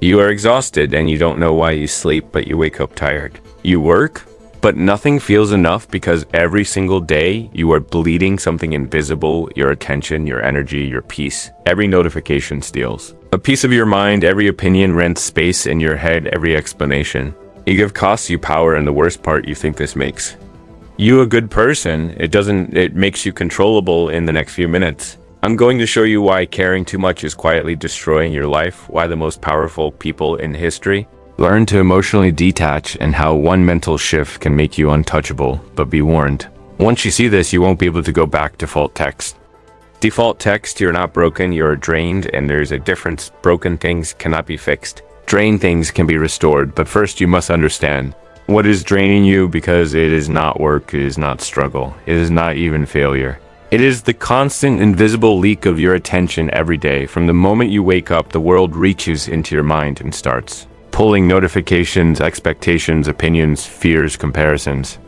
You are exhausted and you don't know why you sleep, but you wake up tired. You work, but nothing feels enough because every single day you are bleeding something invisible, your attention, your energy, your peace. Every notification steals a piece of your mind, every opinion rents space in your head, every explanation. Ego costs you power, and the worst part, you think this makes you a good person. It makes you controllable in the next few minutes. I'm going to show you why caring too much is quietly destroying your life, why the most powerful people in history learn to emotionally detach, and how one mental shift can make you untouchable. But be warned, once you see this, you won't be able to go back. Default text. Default text, you're not broken, you're drained, and there's a difference. Broken things cannot be fixed. Drained things can be restored, but first you must understand what is draining you, because it is not work, it is not struggle, it is not even failure. It is the constant invisible leak of your attention every day. From the moment you wake up, the world reaches into your mind and starts pulling notifications, expectations, opinions, fears, comparisons.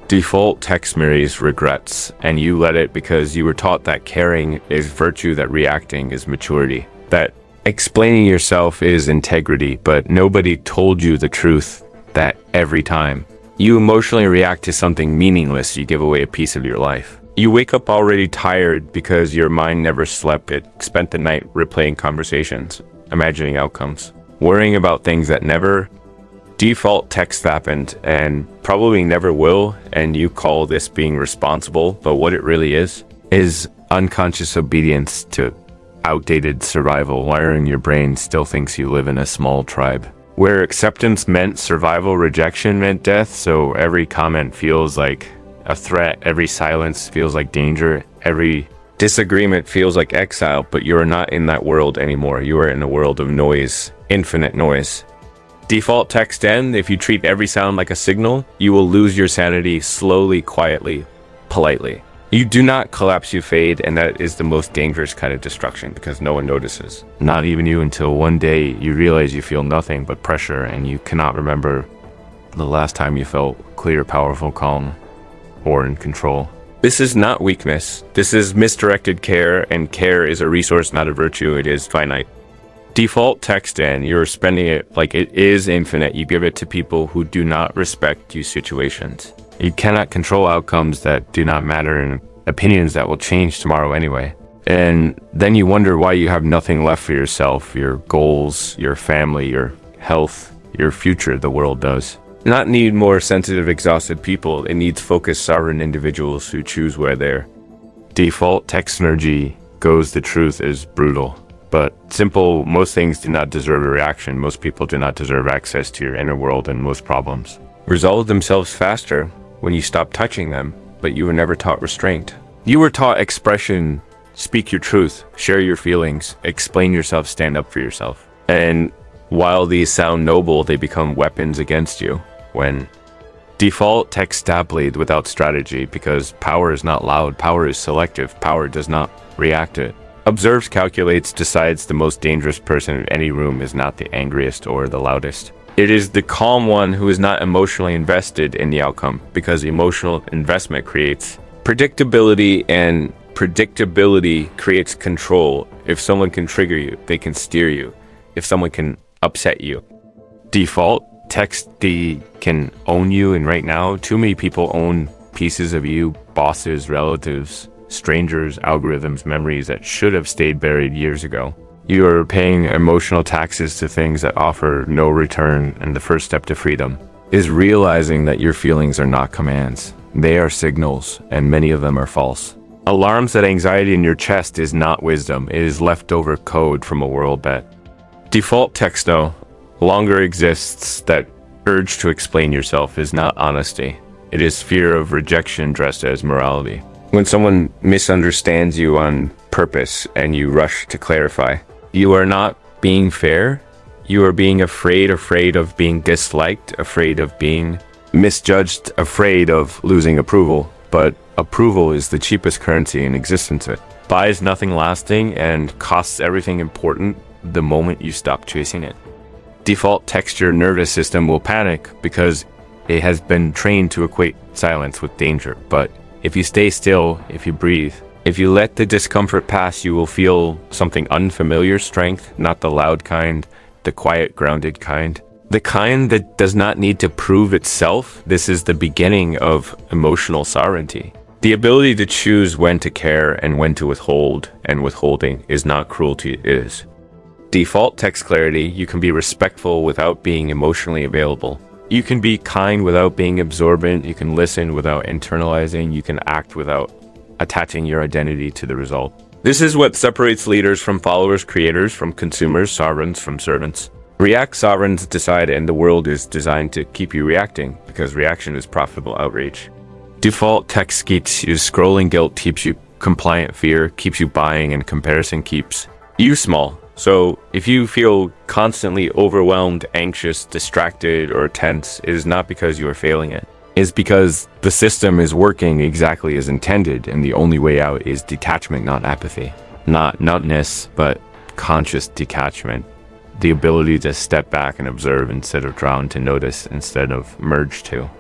Default text mirrors regrets, and you let it because you were taught that caring is virtue, that reacting is maturity, that explaining yourself is integrity, but nobody told you the truth that every time you emotionally react to something meaningless, you give away a piece of your life. You wake up already tired because your mind never slept. It spent the night replaying conversations, imagining outcomes, worrying about things that never. Default text happened and probably never will, and you call this being responsible, but what it really is unconscious obedience to outdated survival. Wiring your brain still thinks you live in a small tribe where acceptance meant survival, rejection meant death, so every comment feels like a threat, every silence feels like danger, every disagreement feels like exile. But you are not in that world anymore. You are in a world of noise, infinite noise. Default text end, if you treat every sound like a signal, you will lose your sanity slowly, quietly, politely. You do not collapse, you fade, and that is the most dangerous kind of destruction because no one notices. Not even you, until one day you realize you feel nothing but pressure and you cannot remember the last time you felt clear, powerful, calm, or in control. This is not weakness. This is misdirected care, and care is a resource, not a virtue. It is finite. Default text in, you're spending it like it is infinite. You give it to people who do not respect you situations. You cannot control outcomes that do not matter and opinions that will change tomorrow anyway. And then you wonder why you have nothing left for yourself, your goals, your family, your health, your future. The world does not need more sensitive, exhausted people. It needs focused, sovereign individuals who choose where their default text energy goes. The truth is brutal, but simple. Most things do not deserve a reaction. Most people do not deserve access to your inner world, and most problems resolve themselves faster when you stop touching them. But you were never taught restraint. You were taught expression. Speak your truth, share your feelings, explain yourself, stand up for yourself. And while these sound noble, they become weapons against you when default text stab bleed without strategy, because power is not loud, power is selective, power does not react to it. Observes, calculates, decides. The most dangerous person in any room is not the angriest or the loudest. It is the calm one who is not emotionally invested in the outcome, because emotional investment creates predictability, and predictability creates control. If someone can trigger you, they can steer you. If someone can upset you, default text D can own you. And right now, too many people own pieces of you: bosses, relatives, strangers, algorithms, memories that should have stayed buried years ago. You are paying emotional taxes to things that offer no return, and the first step to freedom is realizing that your feelings are not commands. They are signals, and many of them are false. Alarms that anxiety in your chest is not wisdom. It is leftover code from a world that default text no longer exists. That urge to explain yourself is not honesty. It is fear of rejection dressed as morality. When someone misunderstands you on purpose and you rush to clarify, you are not being fair. You are being afraid of being disliked, afraid of being misjudged, afraid of losing approval. But approval is the cheapest currency in existence. It buys nothing lasting and costs everything important the moment you stop chasing it. Default text, your nervous system will panic because it has been trained to equate silence with danger. But if you stay still, if you breathe, if you let the discomfort pass, you will feel something unfamiliar: strength, not the loud kind, the quiet, grounded kind. The kind that does not need to prove itself. This is the beginning of emotional sovereignty. The ability to choose when to care and when to withhold, and withholding is not cruelty, it is. Default text clarity. You can be respectful without being emotionally available. You can be kind without being absorbent. You can listen without internalizing. You can act without attaching your identity to the result. This is what separates leaders from followers, creators from consumers, sovereigns from servants. React sovereigns decide, and the world is designed to keep you reacting because reaction is profitable outreach. Default text keeps you scrolling, guilt keeps you compliant, fear keeps you buying, and comparison keeps you small. So if you feel constantly overwhelmed, anxious, distracted, or tense, it is not because you are failing it. It's because the system is working exactly as intended, and the only way out is detachment, not apathy. Not numbness, but conscious detachment. The ability to step back and observe instead of drown, to notice instead of merge to.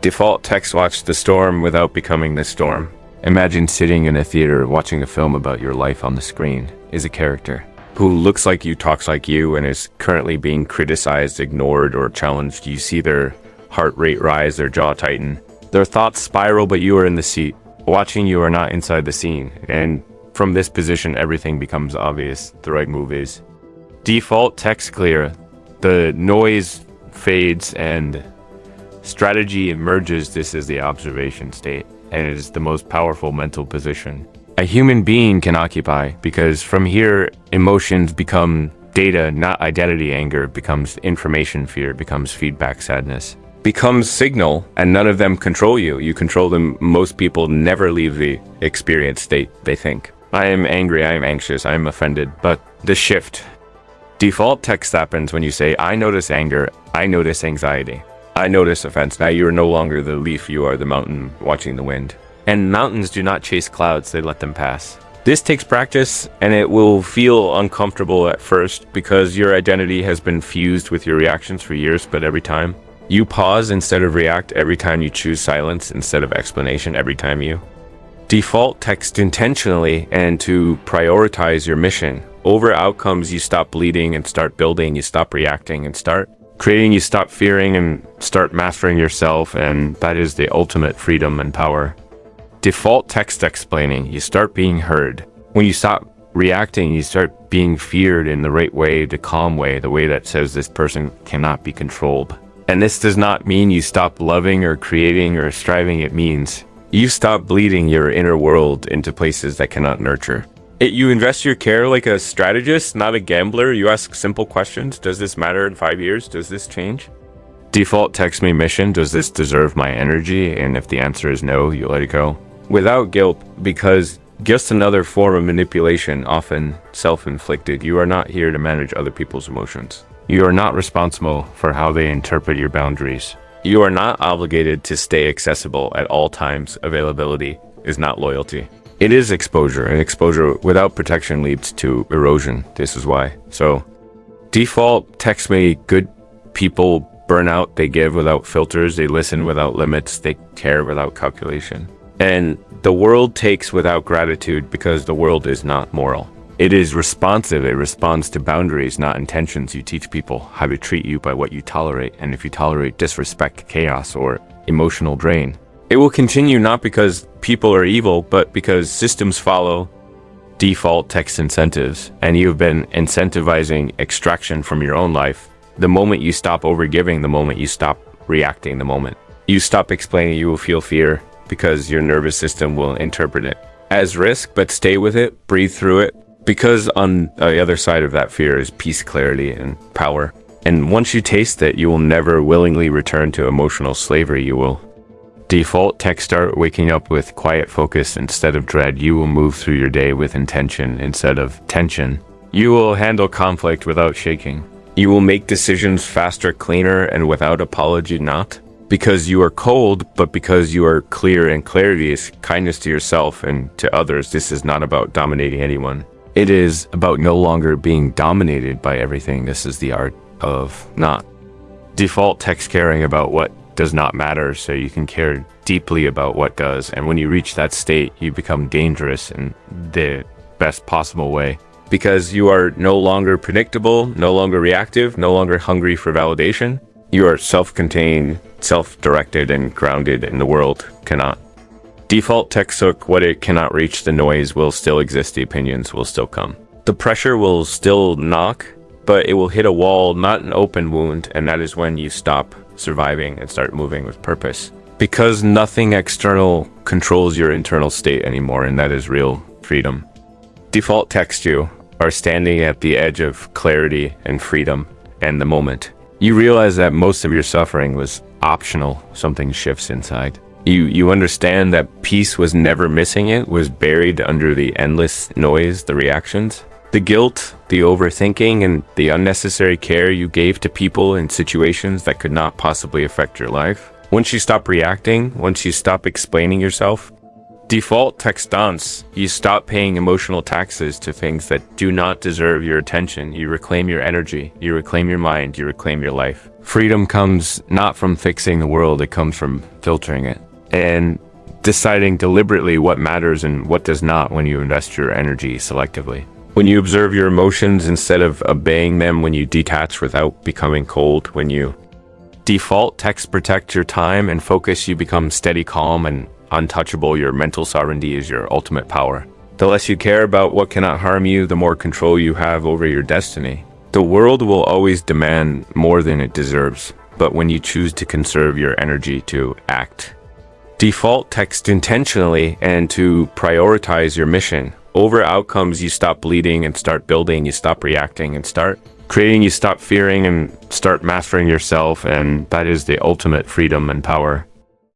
Default text watch the storm without becoming the storm. Imagine sitting in a theater watching a film about your life. On the screen is a character who looks like you, talks like you, and is currently being criticized, ignored, or challenged. You see their heart rate rise, their jaw tighten, their thoughts spiral, but you are in the seat. Watching, you are not inside the scene. And from this position, everything becomes obvious. The right move is default text clear. The noise fades and strategy emerges. This is the observation state, and it is the most powerful mental position a human being can occupy, because from here, emotions become data, not identity. Anger becomes information, fear becomes feedback, sadness becomes signal, and none of them control you. You control them. Most people never leave the experience state. They think, I am angry, I am anxious, I am offended. But the shift. Default text happens when you say, I notice anger, I notice anxiety, I notice offense. Now you are no longer the leaf, you are the mountain watching the wind. And mountains do not chase clouds, they let them pass. This takes practice, and it will feel uncomfortable at first because your identity has been fused with your reactions for years, but every time you pause instead of react, every time you choose silence instead of explanation, every time you default text intentionally and to prioritize your mission over outcomes, you stop bleeding and start building, you stop reacting and start creating, you stop fearing and start mastering yourself, and that is the ultimate freedom and power. Default text explaining, you start being heard. When you stop reacting, you start being feared in the right way, the calm way, the way that says this person cannot be controlled. And this does not mean you stop loving or creating or striving. It means you stop bleeding your inner world into places that cannot nurture. You invest your care like a strategist, not a gambler. You ask simple questions. Does this matter in 5 years? Does this change? Default text me mission. Does this deserve my energy? And if the answer is no, you let it go. Without guilt, because just another form of manipulation, often self-inflicted. You are not here to manage other people's emotions. You are not responsible for how they interpret your boundaries. You are not obligated to stay accessible at all times. Availability is not loyalty. It is exposure, and exposure without protection leads to erosion. This is why. So, default text me. Good people burn out. They give without filters. They listen without limits. They care without calculation. And the world takes without gratitude because the world is not moral. It is responsive. It responds to boundaries, not intentions. You teach people how to treat you by what you tolerate. And if you tolerate disrespect, chaos, or emotional drain, it will continue, not because people are evil, but because systems follow default text incentives. And you've been incentivizing extraction from your own life. The moment you stop overgiving, the moment you stop reacting, the moment you stop explaining, you will feel fear, because your nervous system will interpret it as risk, but stay with it, breathe through it, because on the other side of that fear is peace, clarity, and power. And once you taste it, you will never willingly return to emotional slavery. You will default text start waking up with quiet focus instead of dread. You will move through your day with intention instead of tension. You will handle conflict without shaking. You will make decisions faster, cleaner, and without apology, not because you are cold, but because you are clear, and clarity is kindness to yourself and to others. This is not about dominating anyone. It is about no longer being dominated by everything. This is the art of not default text caring about what does not matter, so you can care deeply about what does. And when you reach that state, you become dangerous in the best possible way, because you are no longer predictable, no longer reactive, no longer hungry for validation. You are self-contained, self-directed, and grounded, and the world cannot. Default text took what it cannot reach. The noise will still exist. The opinions will still come. The pressure will still knock, but it will hit a wall, not an open wound, and that is when you stop surviving and start moving with purpose. Because nothing external controls your internal state anymore, and that is real freedom. Default text you are standing at the edge of clarity and freedom and the moment. You realize that most of your suffering was optional. Something shifts inside. You understand that peace was never missing. It was buried under the endless noise, the reactions, the guilt, the overthinking, and the unnecessary care you gave to people in situations that could not possibly affect your life. Once you stop reacting, once you stop explaining yourself, default text dance, you stop paying emotional taxes to things that do not deserve your attention. You reclaim your energy, you reclaim your mind, you reclaim your life. Freedom comes not from fixing the world, it comes from filtering it and deciding deliberately what matters and what does not when you invest your energy selectively. When you observe your emotions instead of obeying them, when you detach without becoming cold, when you default text protect your time and focus, you become steady, calm, and untouchable. Your mental sovereignty is your ultimate power. The less you care about what cannot harm you, the more control you have over your destiny. The world will always demand more than it deserves, but when you choose to conserve your energy to act, default text intentionally, and to prioritize your mission over outcomes, you stop bleeding and start building. You stop reacting and start creating. You stop fearing and start mastering yourself, and that is the ultimate freedom and power.